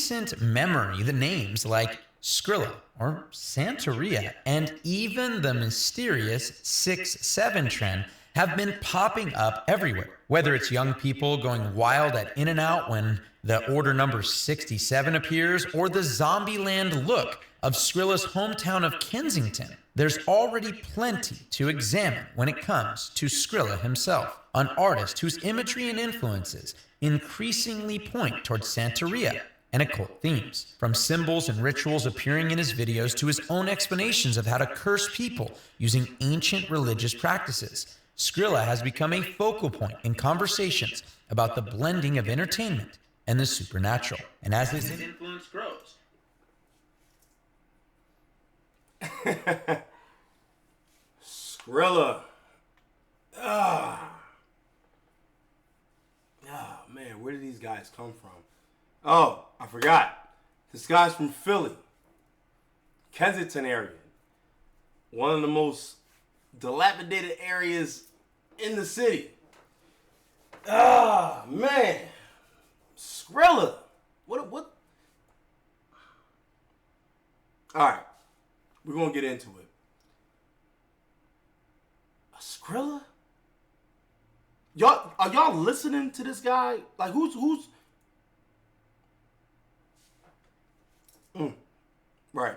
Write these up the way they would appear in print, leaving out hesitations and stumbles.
recent memory the names like Skrilla or Santeria and even the mysterious 6-7 trend have been popping up everywhere. Whether it's young people going wild at In-N-Out when the order number 67 appears, or the Zombieland look of Skrilla's hometown of Kensington, there's already plenty to examine when it comes to Skrilla himself, an artist whose imagery and influences increasingly point towards Santeria and occult themes. From symbols and rituals appearing in his videos to his own explanations of how to curse people using ancient religious practices, Skrilla has become a focal point in conversations about the blending of entertainment and the supernatural. And as his influence grows, Skrilla. Man, where did these guys come from? Oh, I forgot. This guy's from Philly, Kensington area. One of the most dilapidated areas in the city. Man. Skrilla. What? All right. We're going to get into it. A Skrilla? Are y'all listening to this guy? Like, who's... Right.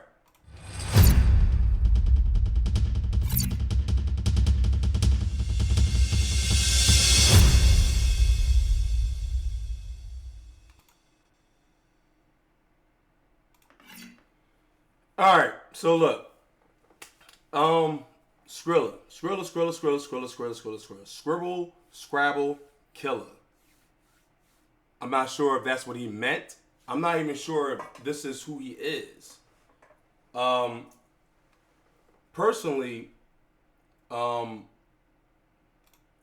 All right, so look, Skrilla, Scribble, Scrabble, Killer. I'm not sure if that's what he meant. I'm not even sure if this is who he is. Personally,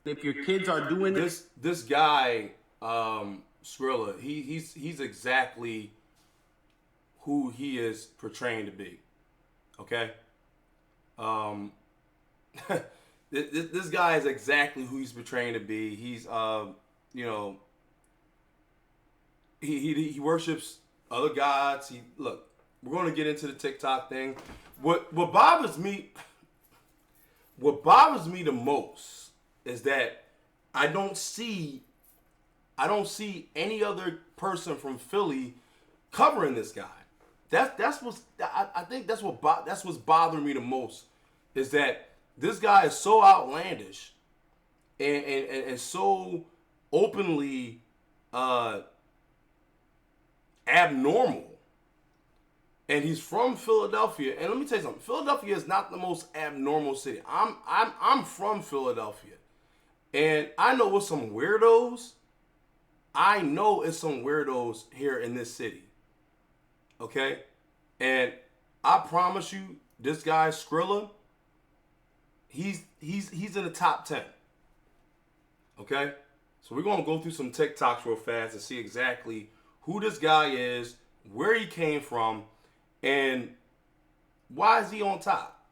if your kids are doing this guy, Skrilla, he's exactly who he is portraying to be. Okay? This guy is exactly who he's portraying to be. He's he worships other gods. Look, we're going to get into the TikTok thing. What bothers me the most is that I don't see any other person from Philly covering this guy. That's what's bothering me the most, is that this guy is so outlandish and so openly abnormal. And he's from Philadelphia. And let me tell you something. Philadelphia is not the most abnormal city. I'm from Philadelphia. And I know it's some weirdos. I know it's some weirdos here in this city. Okay? And I promise you, this guy Skrilla, he's in the top 10. Okay? So we're going to go through some TikToks real fast and see exactly who this guy is, where he came from, and why is he on top?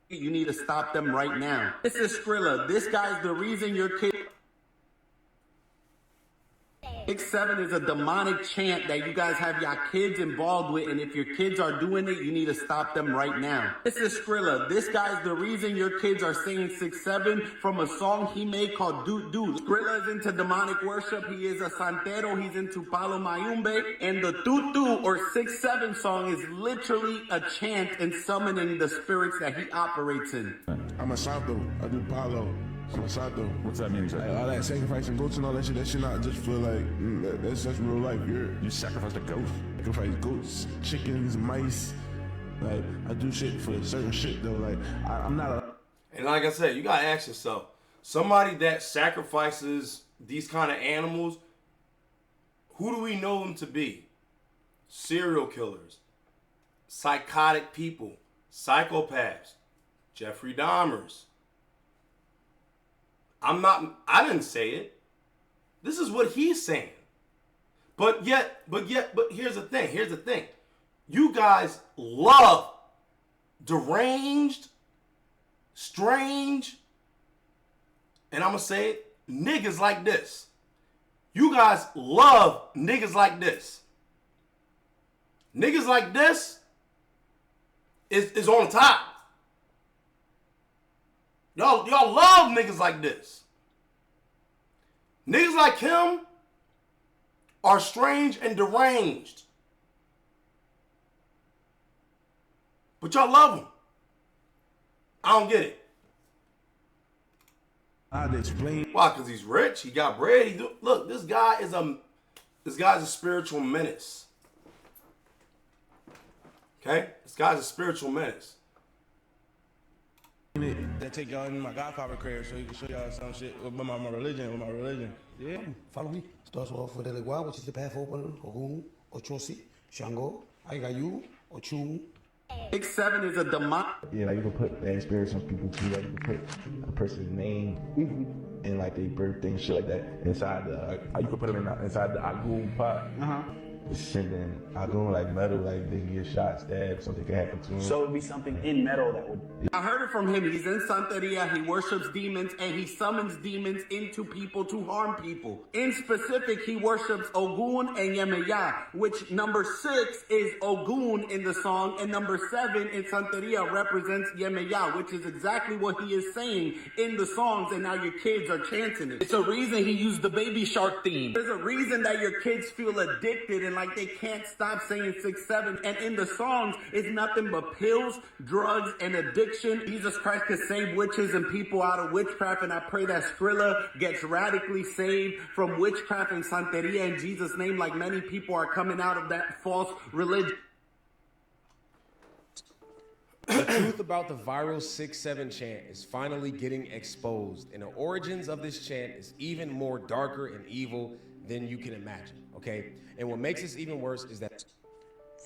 You need to stop them right now. This is Skrilla. This guy's the reason your kid... 6-7 is a demonic chant that you guys have your kids involved with, and if your kids are doing it, you need to stop them right now. This is Skrilla. This guy's the reason your kids are singing 6-7 from a song he made called Doot Doot. Skrilla is into demonic worship. He is a santero. He's into Palo Mayumbe. And the Doot Doot or 6-7 song is literally a chant and summoning the spirits that he operates in. I'm a santo. I do Palo. I'm a santo. What's that mean exactly? Like, all that sacrificing goats and all that shit not just feel like, that's real life. You sacrificed a goat? Sacrifice goats, chickens, mice. Like, I do shit for certain shit though. Like, I'm not a... And like I said, you gotta ask yourself, somebody that sacrifices these kind of animals, who do we know them to be? Serial killers, psychotic people, psychopaths, Jeffrey Dahmers. I didn't say it. This is what he's saying. But here's the thing. You guys love deranged, strange, and I'm going to say it, niggas like this. You guys love niggas like this. Niggas like this is on top. Y'all love niggas like this. Niggas like him are strange and deranged. But y'all love him. I don't get it. I'd explain. Why? Because he's rich. He got bread. Look, this guy's a spiritual menace. Okay? This guy's a spiritual menace. They take y'all in my godfather crib so he can show y'all some shit with my religion. Yeah. Follow me. Starts off with the Legua, which is the path opener, Ogun, Ochosi, Shango, Aigayu, Ochun. 6'7" is a demon. Yeah, like you can put that experience on people too. Like you can put a person's name and like their birthday and shit like that inside the. You can put them inside the Agun pot. Sending Agun like metal, like they can get shot, stabbed, something can happen to them. So it would be something in metal that would. I heard it from him. He's in Santeria. He worships demons and he summons demons into people to harm people. In specific, he worships Ogun and Yemeya, which number 6 is Ogun in the song, and number 7 in Santeria represents Yemeya, which is exactly what he is saying in the songs, and now your kids are chanting it. It's a reason he used the baby shark theme. There's a reason that your kids feel addicted and like they can't stop saying 6'7", and in the songs, it's nothing but pills, drugs, and addiction. Jesus Christ could save witches and people out of witchcraft, and I pray that Skrilla gets radically saved from witchcraft and Santeria in Jesus' name, like many people are coming out of that false religion. The truth about the viral 6'7" chant is finally getting exposed, and the origins of this chant is even more darker and evil than you can imagine, okay? And what makes this even worse is that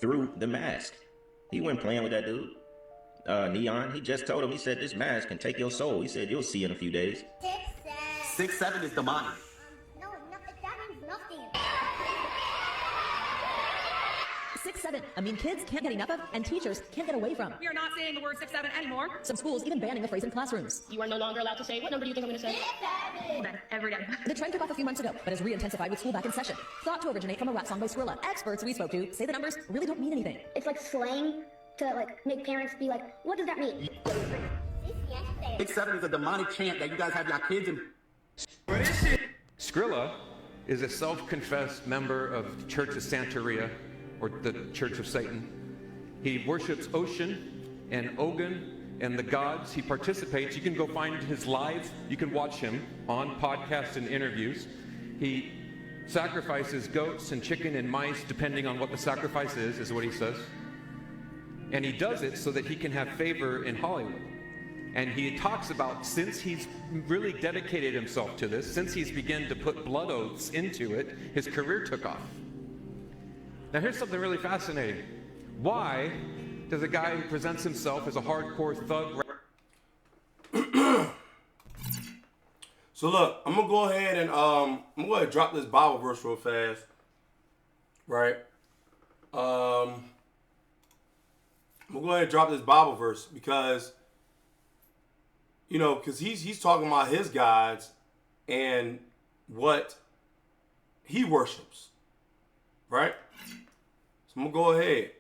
through the mask. He wasn't playing with that dude. Neon, he just told him, he said, this mask can take your soul. He said, you'll see in a few days. 6'7" is demonic. No, that means nothing. 6'7", I mean, kids can't get enough of, and teachers can't get away from. We are not saying the word 6'7" anymore. Some schools even banning the phrase in classrooms. You are no longer allowed to say, what number do you think I'm going to say? 6'7". Every day. The trend took off a few months ago, but has re-intensified with school back in session. Thought to originate from a rap song by Skrilla. Experts we spoke to say the numbers really don't mean anything. It's like slang to like make parents be like, what does that mean? 6'7" is a demonic chant that you guys have your kids in. Skrilla is a self-confessed member of the Church of Santeria, or the Church of Satan. He worships Ocean and Ogun and the gods. He participates. You can go find his live. You can watch him on podcasts and interviews. He sacrifices goats and chicken and mice, depending on what the sacrifice is what he says. And he does it so that he can have favor in Hollywood. And he talks about, since he's really dedicated himself to this, since he's begun to put blood oaths into it, his career took off. Now here's something really fascinating. Why does a guy who presents himself as a hardcore thug... So look, I'm gonna go ahead and drop this Bible verse real fast. Right? I'm gonna go ahead and drop this Bible verse because, you know, because he's talking about his gods and what he worships. Right? So I'm going to go ahead.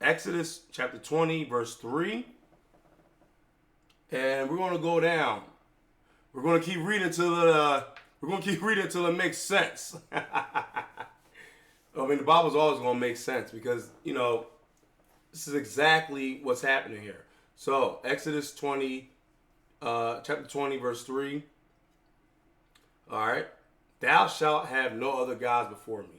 Exodus chapter 20, verse 3. And we're going to go down. We're going to keep reading till it makes sense. I mean, the Bible's always going to make sense because, you know, this is exactly what's happening here. So, Exodus 20, chapter 20, verse 3. All right. Thou shalt have no other gods before me.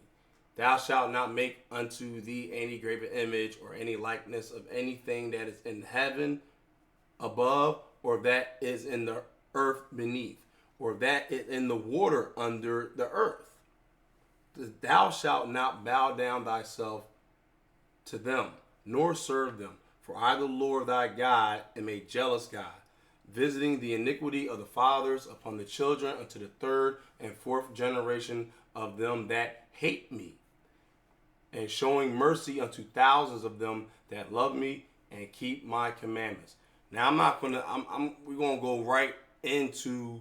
Thou shalt not make unto thee any graven image or any likeness of anything that is in heaven above, or that is in the earth beneath, or that is in the water under the earth. Thou shalt not bow down thyself to them, nor serve them. For I, the Lord thy God, am a jealous God, visiting the iniquity of the fathers upon the children unto the third and fourth generation of them that hate me, and showing mercy unto thousands of them that love me and keep my commandments. Now we're gonna go right into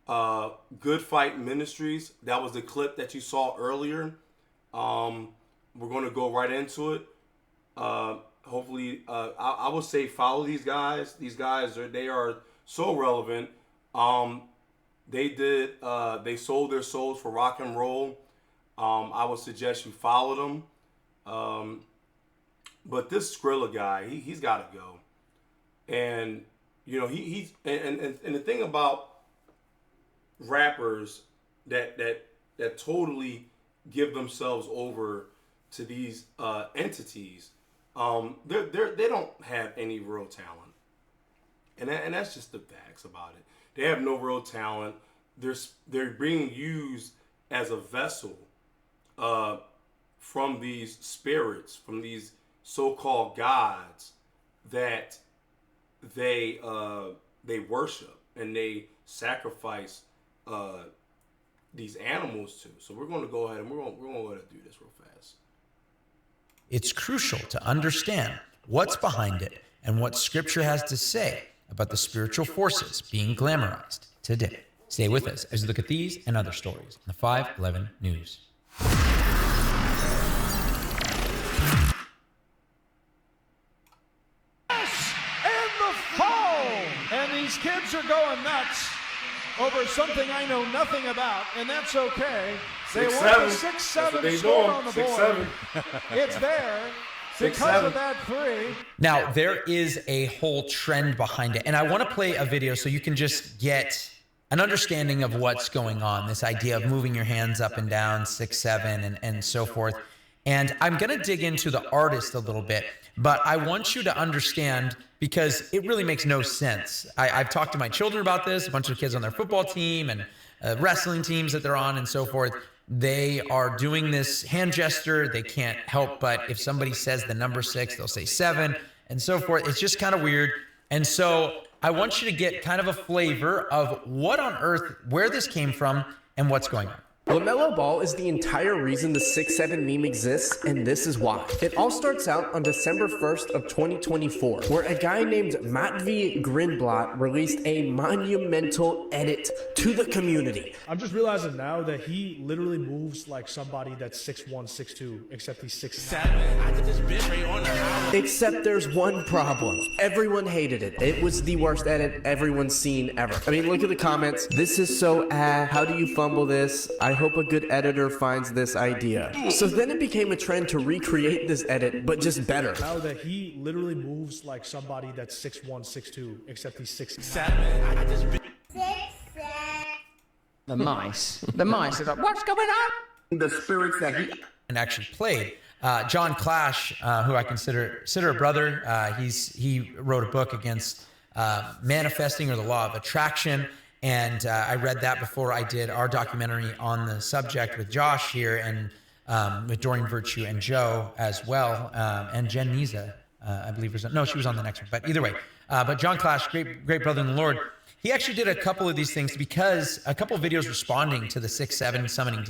Good Fight Ministries. That was the clip that you saw earlier. We're going to go right into it. Hopefully, I would say follow these guys. These guys they are so relevant. They sold their souls for rock and roll. I would suggest you follow them. But this Skrilla guy, he's got to go. And you know, he's and the thing about rappers that totally give themselves over to these entities, they don't have any real talent, and that's just the facts about it. They have no real talent. They're being used as a vessel from these spirits, from these so-called gods that they worship and they sacrifice these animals to. So we're going to go ahead and we're going to go ahead and do this real fast. It's crucial to understand what's behind it and what Scripture has to say about the spiritual forces being glamorized today. Stay with us as we look at these and other stories in the 511 News. And these kids are going nuts over something I know nothing about, and that's okay. They want the 6-7 score on the board. It's there because of that 3. Now, there is a whole trend behind it, and I want to play a video so you can just get an understanding of what's going on, this idea of moving your hands up and down, 6-7, and so forth. And I'm going to dig into the artist a little bit, but I want you to understand, because it really makes no sense. I've talked to my children about this, a bunch of kids on their football team and wrestling teams that they're on and so forth. They are doing this hand gesture. They can't help but if somebody says the number 6, they'll say 7 and so forth. It's just kind of weird. And so I want you to get kind of a flavor of what on earth, where this came from and what's going on. LaMelo Ball is the entire reason the 6-7 meme exists, and this is why. It all starts out on December 1st of 2024, where a guy named Matvey Grindblatt released a monumental edit to the community. I'm just realizing now that he literally moves like somebody that's 6'1", 6'2", except he's 6'7". Except there's one problem. Everyone hated it. It was the worst edit everyone's seen ever. I mean, look at the comments. This is so how do you fumble this? I hope a good editor finds this idea. So then it became a trend to recreate this edit, but just better. Now that he literally moves like somebody that's 6'1", 6'2", except he's 6'7". The mice are like, what's going on? The spirits that he and actually played. John Clash, who I consider a brother, he wrote a book against manifesting or the law of attraction. And I read that before I did our documentary on the subject with Josh here and with Doreen Virtue and Joe as well. And Jen Niza, I believe, she was on the next one. But either way, but John Clash, great brother in the Lord, he actually did a couple of these things because a couple of videos responding to the 6-7 summoning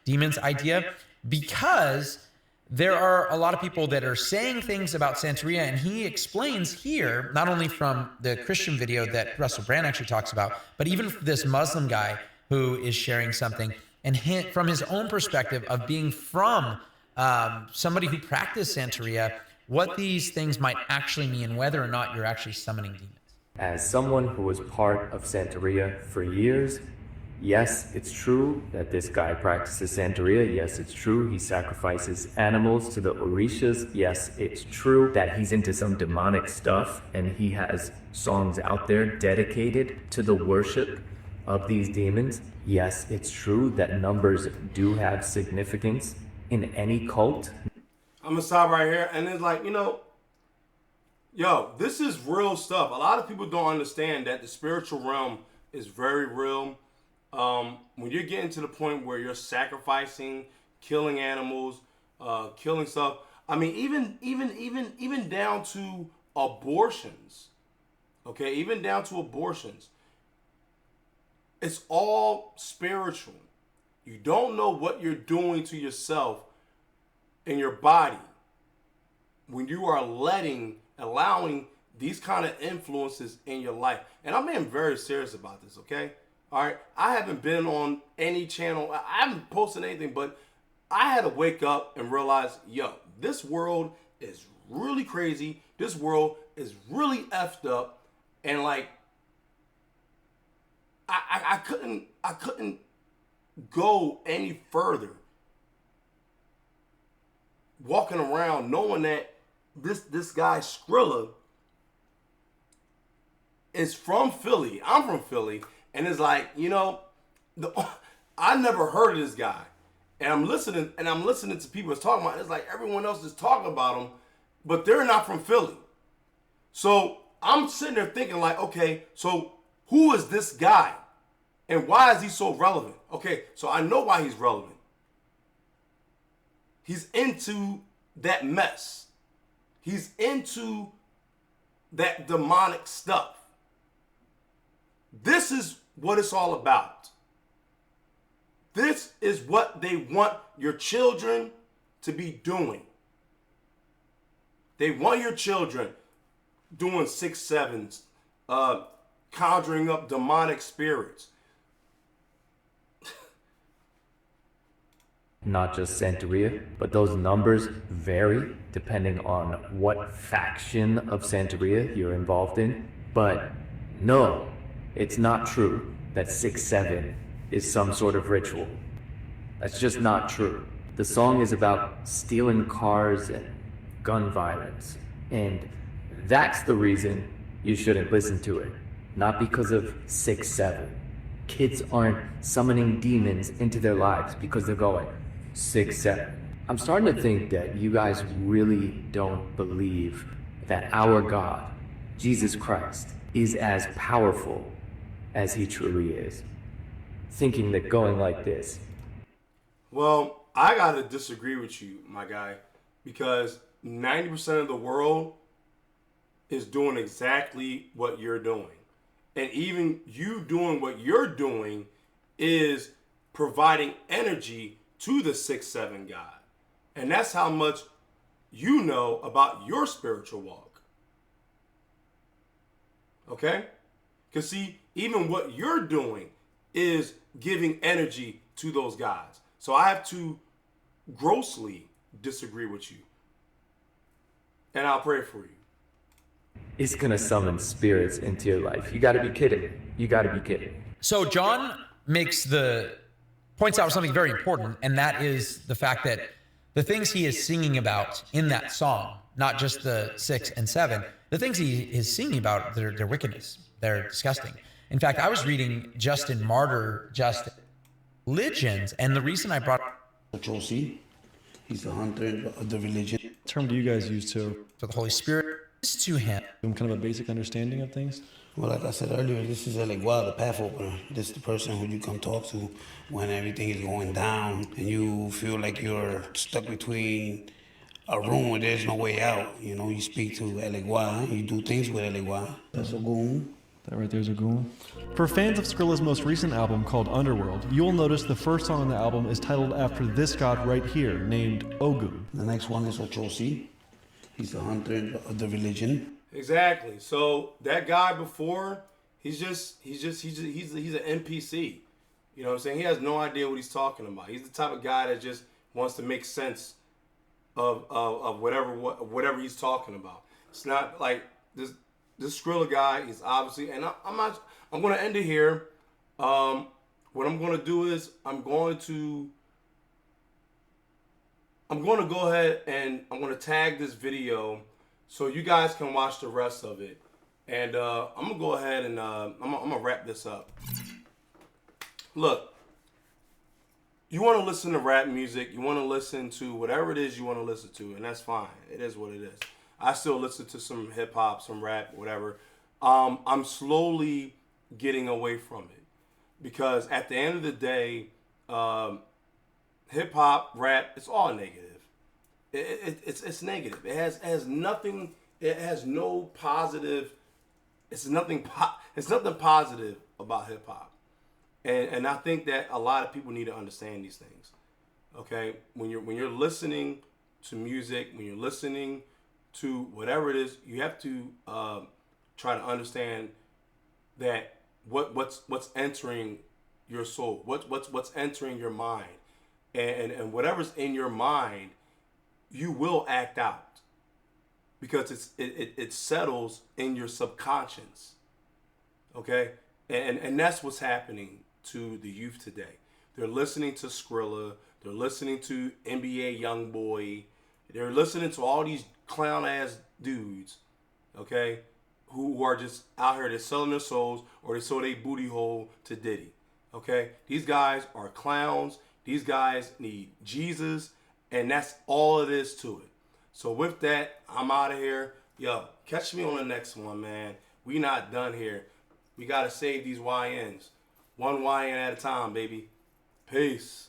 demons idea, because there are a lot of people that are saying things about Santeria, and he explains here, not only from the Christian video that Russell Brand actually talks about, but even this Muslim guy who is sharing something, and from his own perspective of being from somebody who practiced Santeria, what these things might actually mean, whether or not you're actually summoning demons. As someone who was part of Santeria for years, yes, it's true that this guy practices Santeria. Yes, it's true he sacrifices animals to the Orishas. Yes, it's true that he's into some demonic stuff and he has songs out there dedicated to the worship of these demons. Yes, it's true that numbers do have significance in any cult. I'm gonna stop right here, and it's like, this is real stuff. A lot of people don't understand that the spiritual realm is very real. When you're getting to the point where you're sacrificing, killing animals, killing stuff, I mean, even down to abortions, okay, even down to abortions, it's all spiritual. You don't know what you're doing to yourself in your body when you are allowing these kind of influences in your life. And I'm being very serious about this, okay? All right, I haven't been on any channel. I haven't posted anything, but I had to wake up and realize, yo, this world is really crazy. This world is really effed up. And like, I couldn't go any further walking around knowing that this guy Skrilla is from Philly. I'm from Philly. And it's like, I never heard of this guy. And I'm listening to people that's talking about it. It's like everyone else is talking about him, but they're not from Philly. So I'm sitting there thinking like, okay, so who is this guy? And why is he so relevant? Okay, so I know why he's relevant. He's into that mess. He's into that demonic stuff. This is what it's all about. This is what they want your children to be doing. They want your children doing 6-7s, conjuring up demonic spirits. Not just Santeria, but those numbers vary depending on what faction of Santeria you're involved in. But no, it's not true that 6-7 is some sort of ritual. That's just not true. The song is about stealing cars and gun violence. And that's the reason you shouldn't listen to it. Not because of 6-7. Kids aren't summoning demons into their lives because they're going 6-7. I'm starting to think that you guys really don't believe that our God, Jesus Christ, is as powerful as he truly is. Thinking that going like this. Well, I gotta disagree with you, my guy, because 90% of the world is doing exactly what you're doing. And even you doing what you're doing is providing energy to the 6-7 God. And that's how much you know about your spiritual walk. Okay? Because see, even what you're doing is giving energy to those guys. So I have to grossly disagree with you. And I'll pray for you. It's gonna summon spirits into your life. You gotta be kidding. You gotta be kidding. So John points out something very important, and that is the fact that the things he is singing about in that song, not just the 6 and 7, the things he is singing about, they're wickedness. They're disgusting. In fact, I was reading Justin Martyr, Just Religions, and the reason I brought Josie, he's the hunter of the religion. What term do you guys use to the Holy Spirit is to him. Kind of a basic understanding of things? Well, like I said earlier, this is the path opener. This is the person who you come talk to when everything is going down and you feel like you're stuck between a room where there's no way out. You speak to Elegua, you do things with Elegua. That's a goon. That right there's a goon. For fans of Skrilla's most recent album called Underworld, you will notice the first song on the album is titled after this god right here, named Ogun. The next one is Ochosi. He's the hunter of the religion. Exactly. So that guy before, he's an NPC. You know what I'm saying? He has no idea what he's talking about. He's the type of guy that just wants to make sense of whatever he's talking about. It's not like this Skrilla guy is obviously, and I'm going to end it here. What I'm going to do is I'm going to go ahead and I'm going to tag this video so you guys can watch the rest of it. And I'm going to go ahead and I'm going to wrap this up. Look, you want to listen to rap music, you want to listen to whatever it is you want to listen to, and that's fine. It is what it is. I still listen to some hip hop, some rap, whatever. I'm slowly getting away from it because at the end of the day, hip hop, rap, it's all negative. It's negative. It has nothing. It has no positive. It's nothing positive about hip hop, and I think that a lot of people need to understand these things. Okay, when you're listening to music, when you're listening to whatever it is, you have to try to understand that what's entering your soul, what's entering your mind. and whatever's in your mind, you will act out because it settles in your subconscious. Okay, and that's what's happening to the youth today. They're listening to Skrilla. They're listening to NBA YoungBoy. They're listening to all these clown ass dudes, okay, who are just out here. They're selling their souls, or they sold a booty hole to Diddy. Okay, these guys are clowns. These guys need Jesus, and that's all it is to it. So with that, I'm out of here. Yo, catch me on the next one, man. We not done here. We gotta save these YNs. One YN at a time, baby. Peace.